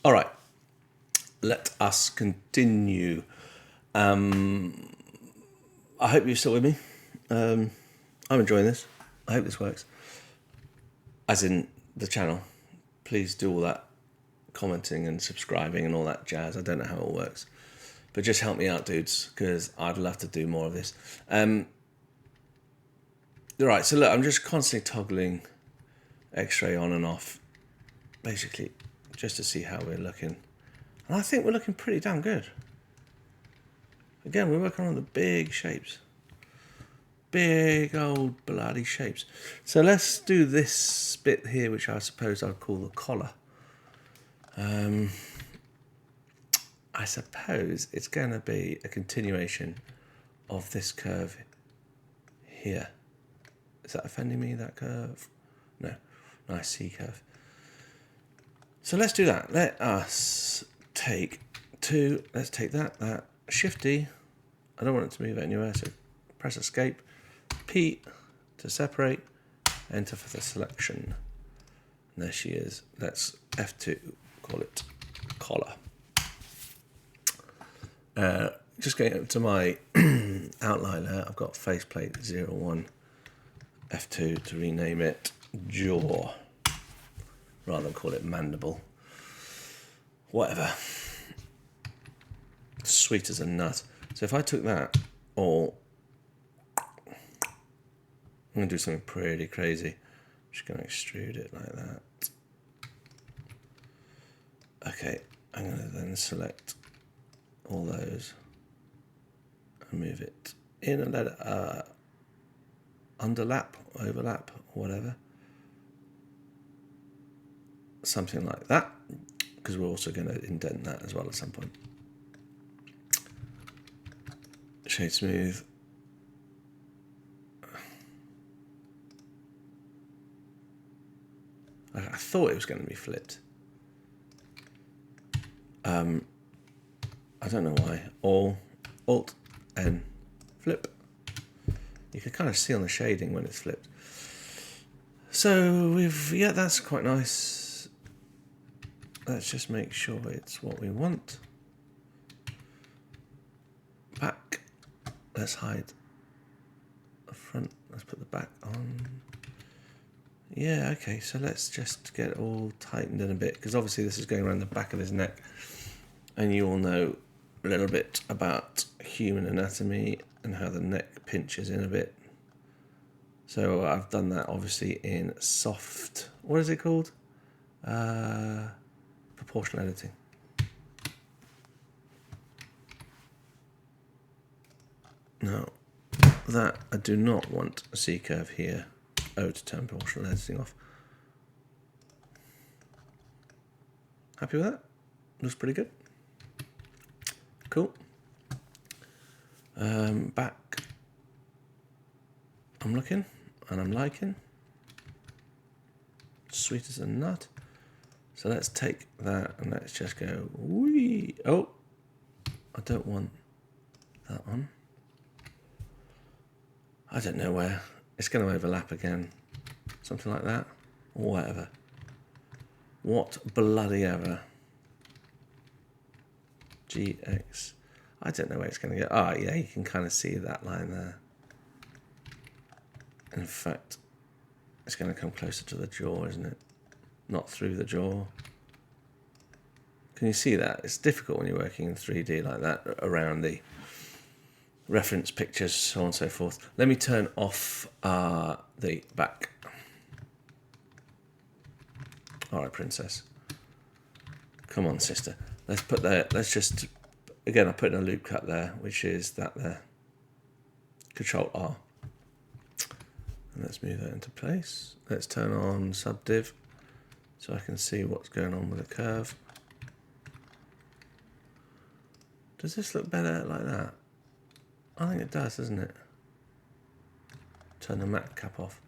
All right, let us continue. I hope you're still with me. I'm enjoying this. I hope this works. As in the channel. Please do all that commenting and subscribing and all that jazz. I don't know how it all works. But just help me out, dudes, because I'd love to do more of this. All right, so look, I'm just constantly toggling X-ray on and off, basically, just to see how we're looking. And I think we're looking pretty damn good. Again, we're working on the big shapes. Big old bloody shapes. So let's do this bit here, which I suppose I'd call the collar. I suppose it's going to be a continuation of this curve here. Is that offending me, that curve? No. Nice C curve. So let's do that. Let us take let's take that, Shift D. I don't want it to move anywhere, so press Escape. P to separate, enter for the selection. And there she is. Let's F2, call it collar. Just going up to my outline there, I've got faceplate 01, F2 to rename it jaw, rather than call it mandible. Whatever. Sweet as a nut. So if I took that all, I'm going to do something pretty crazy. I'm just going to extrude it like that. Okay, I'm going to then select all those and move it in and let it underlap, overlap, whatever. Something like that, because we're also going to indent that as well at some point. Shade smooth. I thought it was going to be flipped. I don't know why. Alt N, flip. You can kind of see on the shading when it's flipped. So yeah, that's quite nice. Let's just make sure it's what we want. Back. Let's hide the front. Let's put the back on. Yeah, okay, so let's just get it all tightened in a bit, because obviously this is going around the back of his neck, and you all know a little bit about human anatomy and how the neck pinches in a bit. So I've done that obviously in soft, what is it called? Proportional editing. Now, that I do not want a C curve here. Oh, to turn proportional editing off. Happy with that? Looks pretty good. Cool. Back. I'm looking and I'm liking. Sweet as a nut. So let's take that and let's just go wee. Oh, I don't want that on. I don't know where. It's going to overlap again. Something like that. Or whatever. What bloody ever. GX. I don't know where it's going to go. Oh, yeah, you can kind of see that line there. In fact, it's going to come closer to the jaw, isn't it? Not through the jaw. Can you see that? It's difficult when you're working in 3D like that, around the reference pictures, so on and so forth. Let me turn off the back. All right, princess. Come on, sister. Let's put that. Let's just, again, I put in a loop cut there, which is that there. Control R. And let's move that into place. Let's turn on subdiv so I can see what's going on with the curve. Does this look better like that? I think it does, doesn't it? Turn the matte cap off.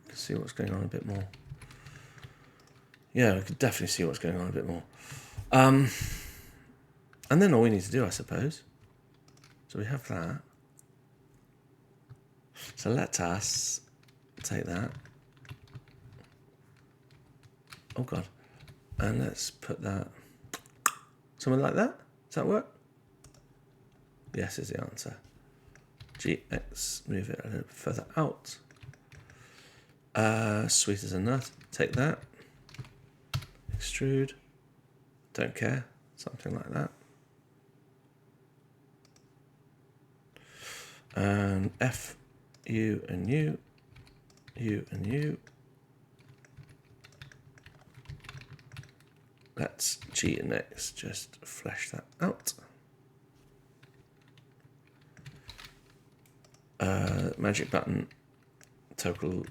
You can see what's going on a bit more. Yeah, we could definitely see what's going on a bit more. And then all we need to do, I suppose. So we have that. So let us take that. Oh God. And let's put that something like that. Does that work? Yes is the answer. GX, move it a little bit further out. Sweet as a nut. Take that. Extrude. Don't care. Something like that. And F, U and U, U and U. Let's G and X just flesh that out. Magic button, toggle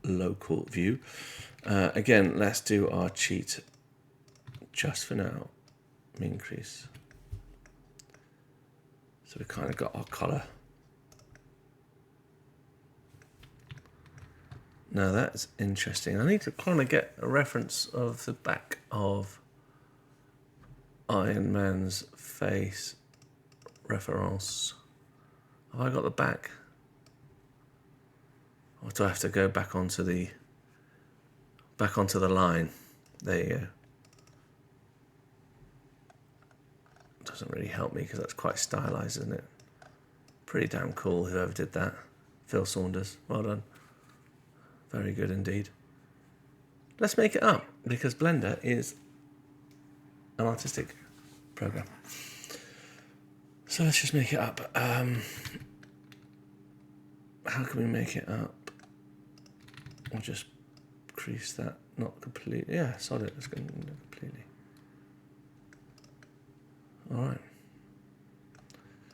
local view. Again, let's do our cheat just for now. Increase. So we kind of got our color. Now that's interesting. I need to kind of get a reference of the back of Iron Man's face reference. Have I got the back? Or do I have to go back onto the line? There you go. Doesn't really help me because that's quite stylized, isn't it? Pretty damn cool, whoever did that. Phil Saunders, well done. Very good indeed. Let's make it up, because Blender is an artistic program. So let's just make it up. How can we make it up? I'll just crease that, not completely. Yeah, solid, let's go completely. All right.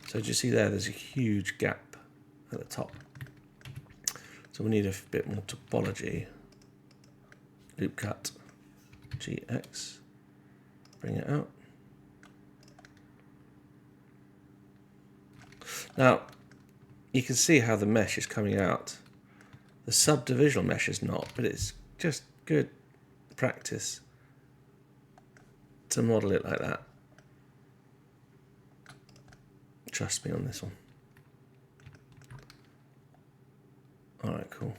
So do you see there's a huge gap at the top. So we need a bit more topology. Loop cut, GX, bring it out. Now, you can see how the mesh is coming out. The subdivisional mesh is not, but it's just good practice to model it like that. Trust me on this one. All right, cool.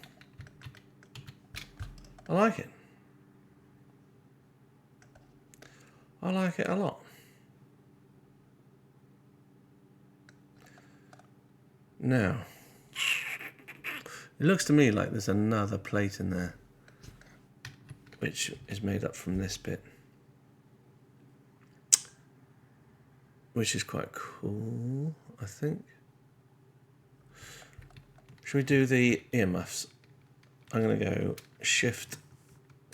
I like it. I like it a lot. Now, it looks to me like there's another plate in there, which is made up from this bit, which is quite cool, I think. Should we do the earmuffs? I'm going to go shift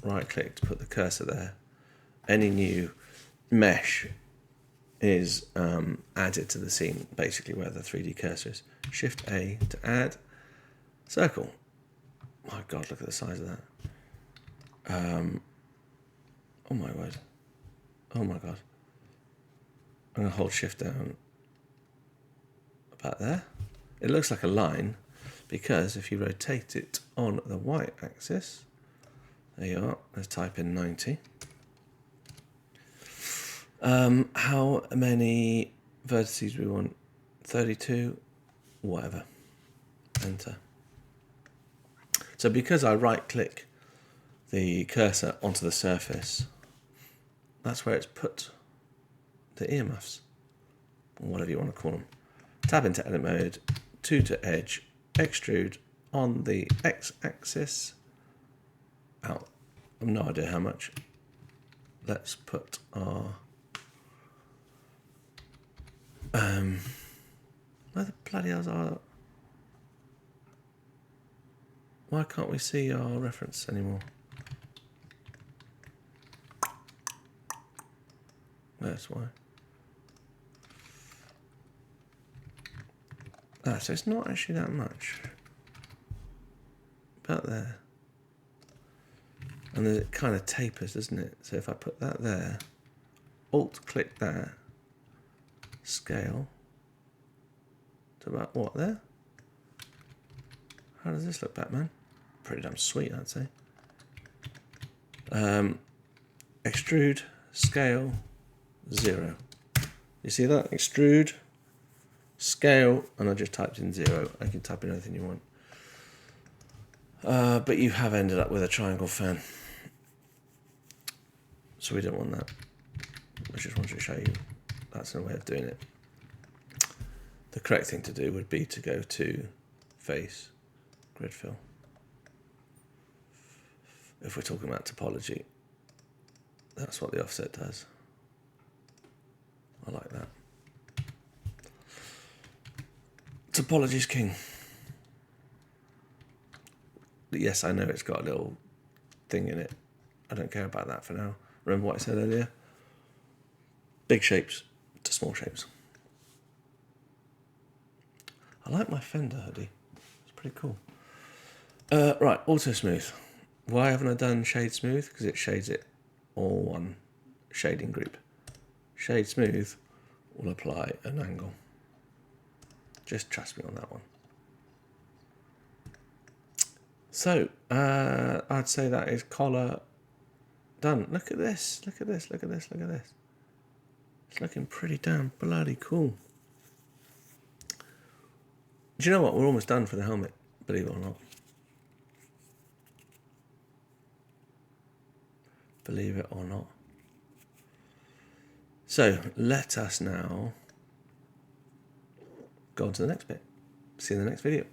right click to put the cursor there. Any new mesh is added to the scene, basically where the 3D cursor is. Shift A to add circle. My God, look at the size of that. Oh my word. Oh my God. I'm going to hold shift down about there. It looks like a line because if you rotate it on the y-axis, there you are, let's type in 90. How many vertices we want? 32, whatever. Enter. So because I right click the cursor onto the surface, that's where it's put the earmuffs, or whatever you want to call them. Tab into edit mode, 2 to edge, extrude on the x-axis, out. I've no idea how much. Let's put our where the bloody hell's our, why can't we see our reference anymore? That's why. Ah, so it's not actually that much. About there. And then it kind of tapers, doesn't it? So if I put that there, alt-click that, scale to about what there? How does this look, Batman? Pretty damn sweet, I'd say. Extrude, scale, 0. You see that? Extrude, scale, and I just typed in 0. I can type in anything you want. But you have ended up with a triangle fan. So we don't want that. I just wanted to show you that's a way of doing it. The correct thing to do would be to go to face, grid fill. If we're talking about topology, that's what the offset does. I like that. Topology's king. Yes, I know it's got a little thing in it. I don't care about that for now. Remember what I said earlier? Big shapes to small shapes. I like my Fender hoodie. It's pretty cool. Right, auto smooth. Why haven't I done shade smooth? Because it shades it all one shading group. Shade smooth will apply an angle. Just trust me on that one. So, I'd say that is collar done. Look at this, look at this, look at this, look at this. It's looking pretty damn bloody cool. Do you know what? We're almost done for the helmet, believe it or not. Believe it or not. So, let us now go on to the next bit. See you in the next video.